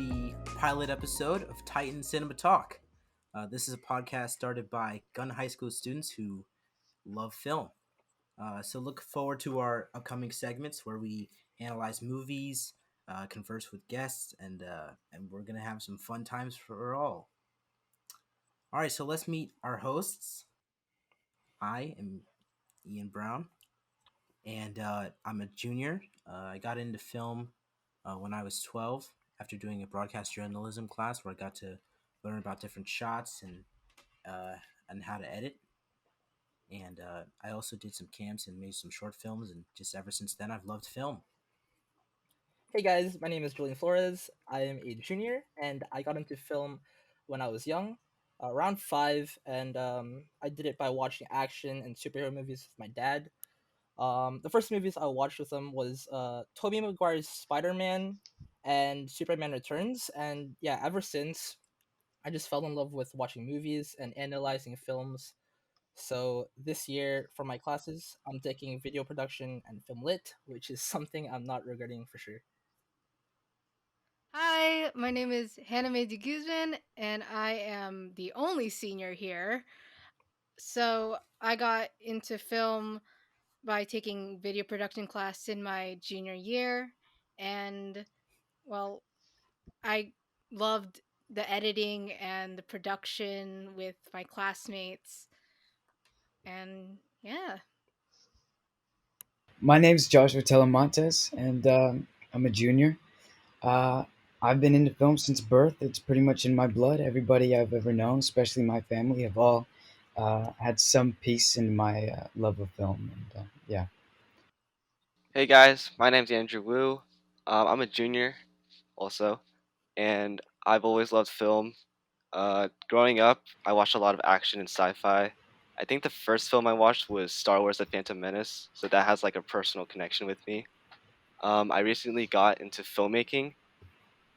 the pilot episode of Titan Cinema Talk. This is a podcast started by Gun High School students who love film. So look forward to our upcoming segments where we analyze movies, converse with guests, and we're gonna have some fun times for all. All right, so let's meet our hosts. I am Ian Brown, and I'm a junior. I got into film when I was 12 after doing a broadcast journalism class where I got to learn about different shots uh, and how to edit. And I also did some camps and made some short films. And just ever since then, I've loved film. Hey guys, my name is Julian Flores. I am a junior, and I got into film when I was young, around 5, and I did it by watching action and superhero movies with my dad. The first movies I watched with him was Tobey Maguire's Spider-Man and Superman Returns, and yeah, ever since, I just fell in love with watching movies and analyzing films. So this year, for my classes, I'm taking video production and film lit, which is something I'm not regretting for sure. Hi, my name is Hannah Mae de Guzman, and I am the only senior here. So I got into film by taking video production class in my junior year, and well, I loved the editing and the production with my classmates, and yeah. My name's Joshua Telemontes, and I'm a junior. Uh, I've been into film since birth. It's pretty much in my blood. Everybody I've ever known, especially my family, have all had some piece in my love of film. And yeah. Hey guys, my name's Andrew Wu. I'm a junior also, and I've always loved film. Growing up, I watched a lot of action and sci-fi. I think the first film I watched was Star Wars: The Phantom Menace, so that has like a personal connection with me. I recently got into filmmaking.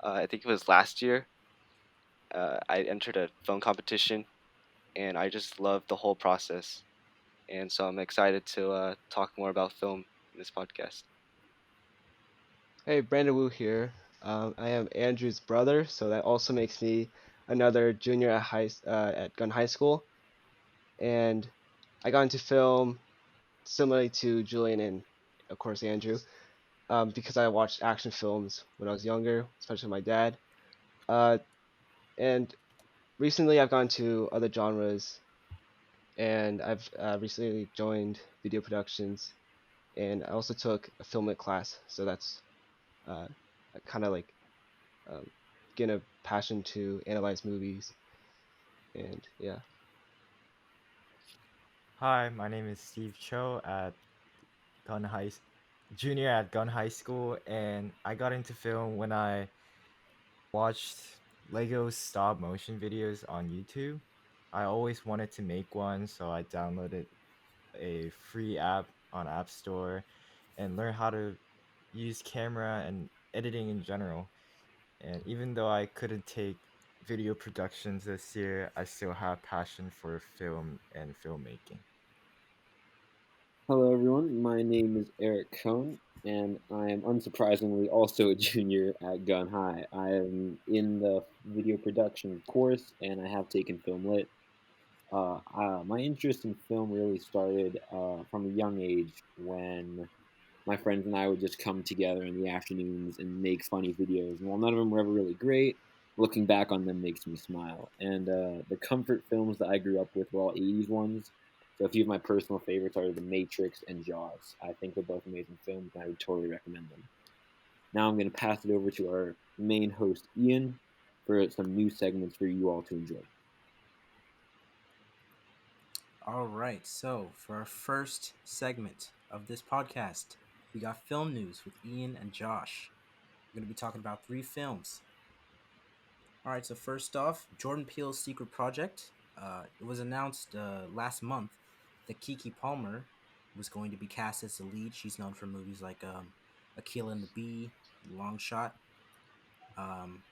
I think it was last year. I entered a film competition, and I just loved the whole process. And so I'm excited to talk more about film in this podcast. Hey, Brandon Wu here. I am Andrew's brother, so that also makes me another junior at Gun High School. And I got into film similarly to Julian and, of course, Andrew, because I watched action films when I was younger, especially my dad. Uh, and recently I've gone to other genres, and I've recently joined video productions, and I also took a film lit class, so that's uh, kind of like um, getting a passion to analyze movies, and yeah. Hi, my name is Steve Cho at Gun High, Junior at Gun High School, and I got into film when I watched Lego stop motion videos on YouTube. I always wanted to make one, so I downloaded a free app on App Store and learned how to use camera and editing in general. And even though I couldn't take video productions this year, I still have passion for film and filmmaking. Hello, everyone. My name is Eric Cohn, and I am unsurprisingly also a junior at Gun High. I am in the video production course, and I have taken film lit. My interest in film really started from a young age when my friends and I would just come together in the afternoons and make funny videos. And while none of them were ever really great, looking back on them makes me smile. And the comfort films that I grew up with were all 80s ones. So a few of my personal favorites are The Matrix and Jaws. I think they're both amazing films, and I would totally recommend them. Now I'm going to pass it over to our main host, Ian, for some new segments for you all to enjoy. All right, so for our first segment of this podcast, we got film news with Ian and Josh. We're going to be talking about 3 films. All right, so first off, Jordan Peele's Secret Project. It was announced last month that Kiki Palmer was going to be cast as the lead. She's known for movies like Akilah and the Bee, Long Shot, um,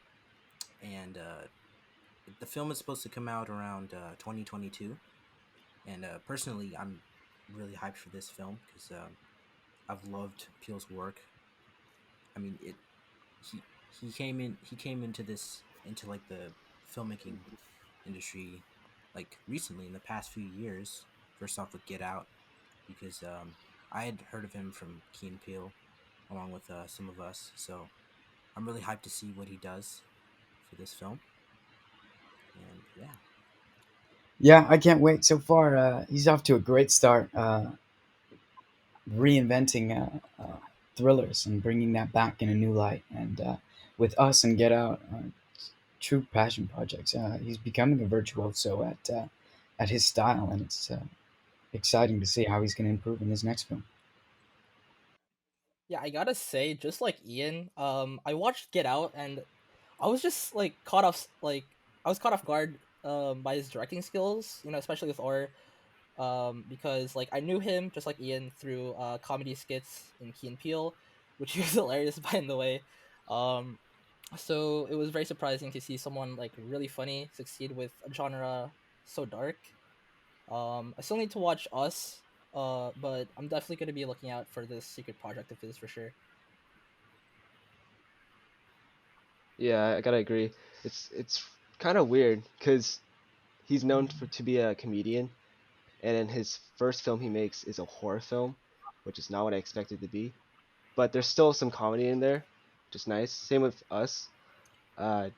and the film is supposed to come out around 2022. And personally, I'm really hyped for this film because I've loved Peele's work. I mean, he he came into like the filmmaking industry like recently in the past few years. First off with Get Out, because I had heard of him from Key and Peele along with some of us. So I'm really hyped to see what he does for this film. And yeah. Yeah, I can't wait. So far, he's off to a great start, reinventing thrillers and bringing that back in a new light. And with Us and Get Out, true passion projects. He's becoming a virtuoso at his style, and it's exciting to see how he's going to improve in his next film. Yeah, I gotta say, just like Ian, I watched Get Out and I was just like I was caught off guard by his directing skills, especially with R, because like I knew him just like Ian through comedy skits in Key and Peele, which he was hilarious by the way. Um, so it was very surprising to see someone like really funny succeed with a genre so dark. I still need to watch Us, but I'm definitely gonna be looking out for this secret project of his for sure. Yeah, I gotta agree. It's kind of weird because he's known to be a comedian, and then his first film he makes is a horror film, which is not what I expected to be. But there's still some comedy in there, which is nice. Same with Us. Uh,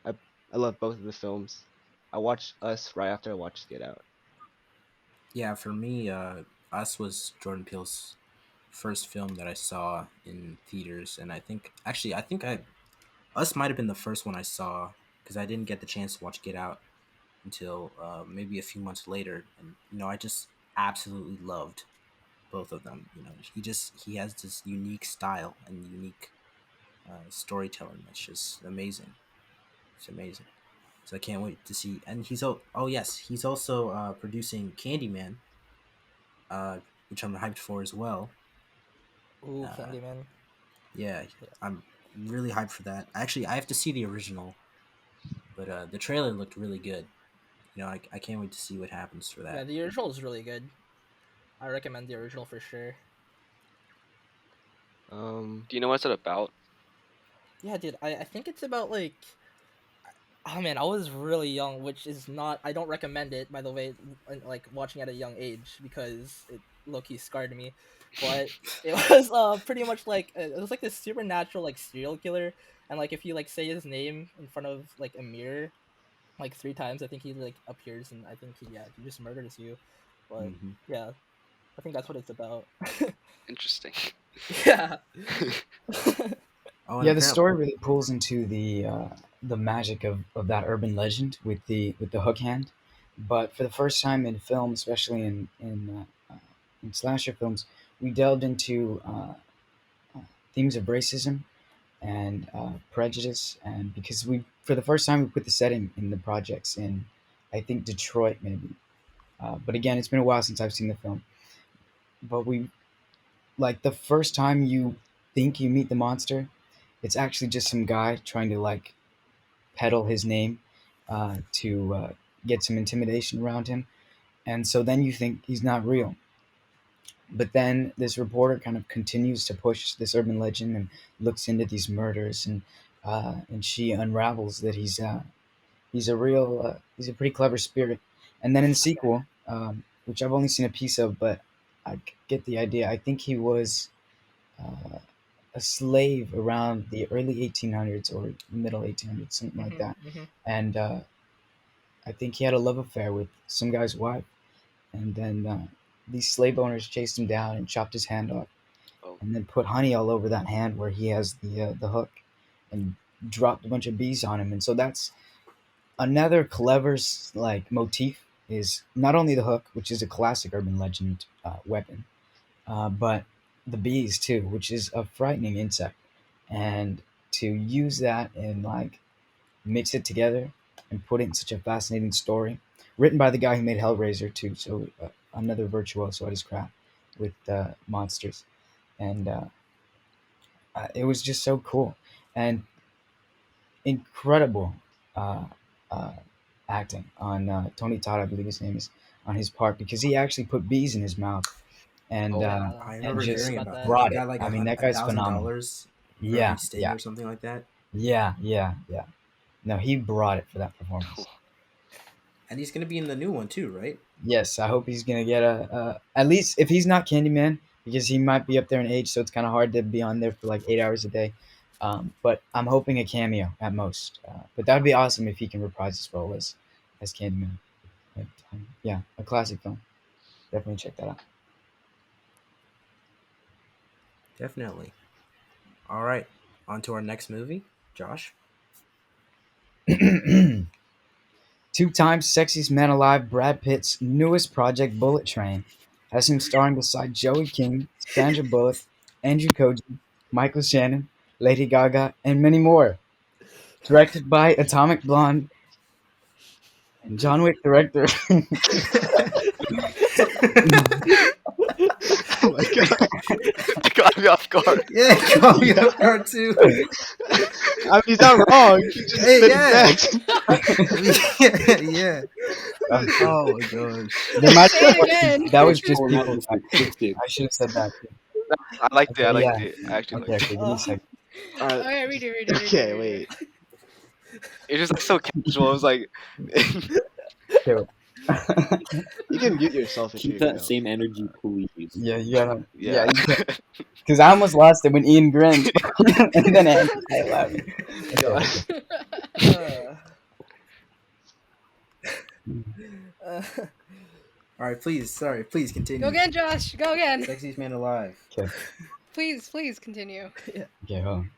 I I love both of the films. I watched Us right after I watched Get Out. Yeah, for me, Us was Jordan Peele's first film that I saw in theaters, and I think I Us might have been the first one I saw because I didn't get the chance to watch Get Out until maybe a few months later, and I just absolutely loved both of them. He has this unique style and unique storytelling that's just amazing. It's amazing. So I can't wait to see. And oh yes, he's also producing Candyman, uh, which I'm hyped for as well. Ooh, Uh, Candyman. yeah, Yeah. I'm really hyped for that. Actually, I have to see the original, but the trailer looked really good. I can't wait to see what happens for Yeah, that. the original is really good. I recommend the original for sure. Do you know what's it about? Yeah, dude, I think it's about like oh man, I was really young, which is not I don't recommend it by the way, like watching at a young age because it low-key scarred me. But it was pretty much like it was like this supernatural like serial killer, and like if you like say his name in front of like a mirror like 3 times, I think he like appears and I think he just murders you. But Hmm. yeah, I think that's what it's about. Interesting. Yeah. Oh, and Yeah, the apparently, story really pulls into the magic of that urban legend with the hook hand. But for the first time in film, especially in slasher films, we delved into themes of racism and prejudice, and because we for the first time we put the setting in the projects in, I think Detroit maybe. But again, it's been a while since I've seen the film. But we like the first time you think you meet the monster, it's actually just some guy trying to like peddle his name to get some intimidation around him. And so then you think he's not real. But then this reporter kind of continues to push this urban legend and looks into these murders, and she unravels that he's a pretty clever spirit. And then in the sequel, which I've only seen a piece of, but I get the idea. I think he was uh, a slave around the early 1800s or middle 1800s, something like that. Hmm. And I think he had a love affair with some guy's wife. And then these slave owners chased him down and chopped his hand off, Oh, and then put honey all over that hand where he has the hook, and dropped a bunch of bees on him. And so that's another clever like motif is not only the hook, which is a classic urban legend weapon, but the bees too, which is a frightening insect, and to use that and like mix it together and put it in such a fascinating story, written by the guy who made Hellraiser too. So another virtuoso at his craft with monsters, and it was just so cool and incredible uh, uh, acting on Tony Todd, I believe his name is, on his part, because he actually put bees in his mouth and oh, Yeah, I and remember I heard just hearing about about that. that. He brought got it. like I mean, that a guy's thousand phenomenal. dollars for every Yeah, sting yeah, or something like that. Yeah. No, he brought it for that performance. And he's gonna be in the new one too, right? Yes, I hope he's gonna get a at least if he's not Candyman, because he might be up there in age, so it's kind of hard to be on there for like 8 hours a day. But I'm hoping a cameo at most. But that'd be awesome if he can reprise his role as Candyman. But, yeah, a classic film. Definitely check that out. Definitely. All right, on to our next movie, Josh. Two-time sexiest man alive, Brad Pitt's newest project, Bullet Train, has him starring beside Joey King, Sandra Bullock, Andrew Koji, Michael Shannon, Lady Gaga, and many more. Directed by Atomic Blonde and John Wick director. Oh my god. It got me off guard. Yeah, call me off guard too. I mean, he's not wrong. He just Hey, spit yeah. it Yeah. Oh my gosh. There might Say it be- again. that was just Or not people. just artistic. I should have said that. I liked it. I Okay, liked yeah. it. I actually Okay, liked okay, it. give me a second. back. Okay, read it. Okay, wait. It's just like so casual. It was like, Okay, You can mute yourself if Keep you that know. same energy, please. yeah, you gotta. yeah. Because I almost lost it when Ian grinned, and then Andy started laughing. Okay. Uh, All right, please continue. Go again, Josh. Go again. Sexiest man alive. Okay. Please continue. Okay, hold on.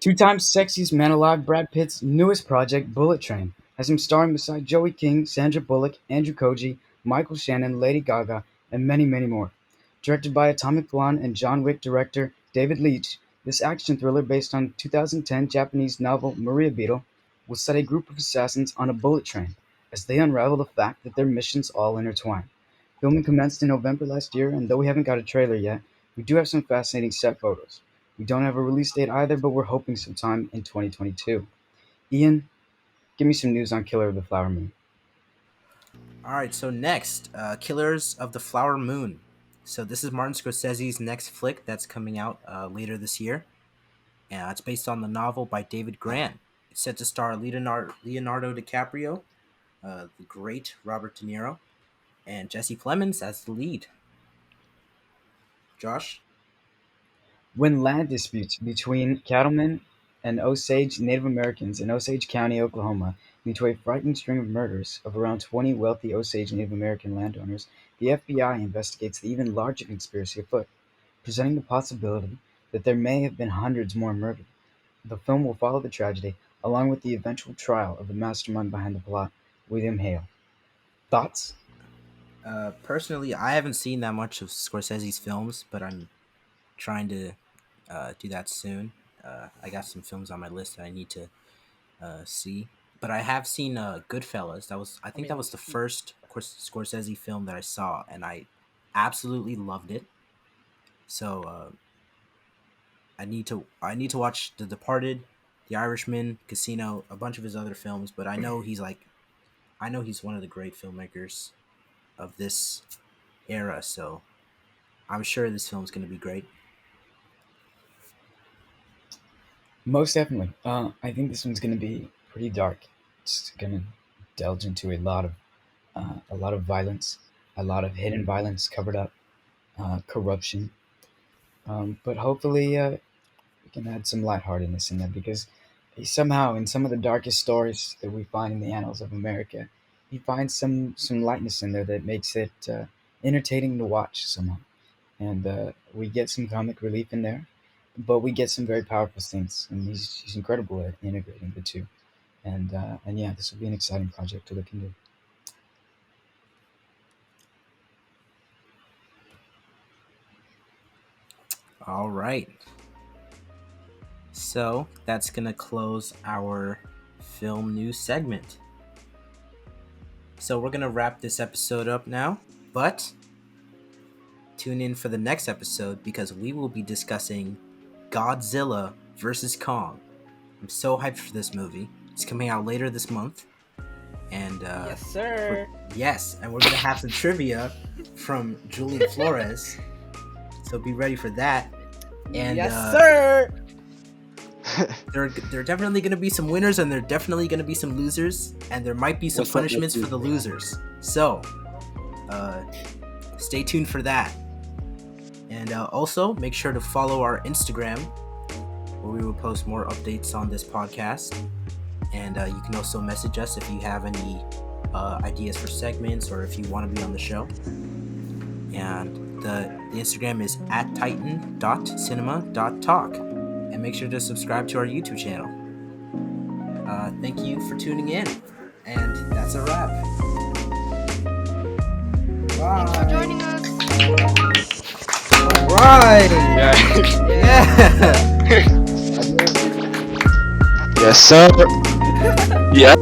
Two-time sexiest man alive, Brad Pitt's newest project, Bullet Train, has him starring beside Joey King, Sandra Bullock, Andrew Koji, Michael Shannon, Lady Gaga, and many, many more. Directed by Atomic Blonde and John Wick director David Leitch, this action thriller based on 2010 Japanese novel Maria Beetle will set a group of assassins on a bullet train as they unravel the fact that their missions all intertwine. Filming commenced in November last year, and though we haven't got a trailer yet, we do have some fascinating set photos. We don't have a release date either, but we're hoping sometime in 2022. Ian, give me some news on Killer of the Flower Moon. All right, so next, Killers of the Flower Moon. So this is Martin Scorsese's next flick that's coming out later this year. It's based on the novel by David Gran. It's set to star Leonardo DiCaprio, the great Robert De Niro, and Jesse Plemons as the lead. Josh? When land disputes between cattlemen and Osage Native Americans in Osage County, Oklahoma, lead to a frightening string of murders of around 20 wealthy Osage Native American landowners, the FBI investigates the even larger conspiracy afoot, presenting the possibility that there may have been hundreds more murdered. The film will follow the tragedy, along with the eventual trial of the mastermind behind the plot, William Hale. Thoughts? Personally, I haven't seen that much of Scorsese's films, but I'm trying to do that soon. I got some films on my list that I need to see, but I have seen Goodfellas. I think that was the first Scorsese film that I saw, and I absolutely loved it. So I need to watch The Departed, The Irishman, Casino, a bunch of his other films. But I know he's one of the great filmmakers of this era. So I'm sure this film's going to be great. Most definitely. I think this one's going to be pretty dark. It's going to delve into a lot of violence, a lot of hidden violence covered up, corruption. But hopefully, we can add some lightheartedness in there because somehow, in some of the darkest stories that we find in the annals of America, he finds some lightness in there that makes it entertaining to watch somehow. And we get some comic relief in there, but we get some very powerful scenes, and he's incredible at integrating the two. And yeah, this will be an exciting project to look into. All right. So that's going to close our film news segment. So we're going to wrap this episode up now, but tune in for the next episode because we will be discussing Godzilla vs. Kong. I'm so hyped for this movie. It's coming out later this month. And yes, sir. and we're going to have some trivia from Julian Flores. So be ready for that. And Yes, sir. there are definitely going to be some winners, and there are definitely going to be some losers, and there might be some What's up, punishments for Matthew? the losers. So, stay tuned for that. And also, make sure to follow our Instagram, where we will post more updates on this podcast. And you can also message us if you have any ideas for segments or if you want to be on the show. And the Instagram is @titan.cinema.talk. And make sure to subscribe to our YouTube channel. Thank you for tuning in. And that's a wrap. Thanks for Bye. joining us. Right. Yeah. Yeah. Yes, sir. Yeah.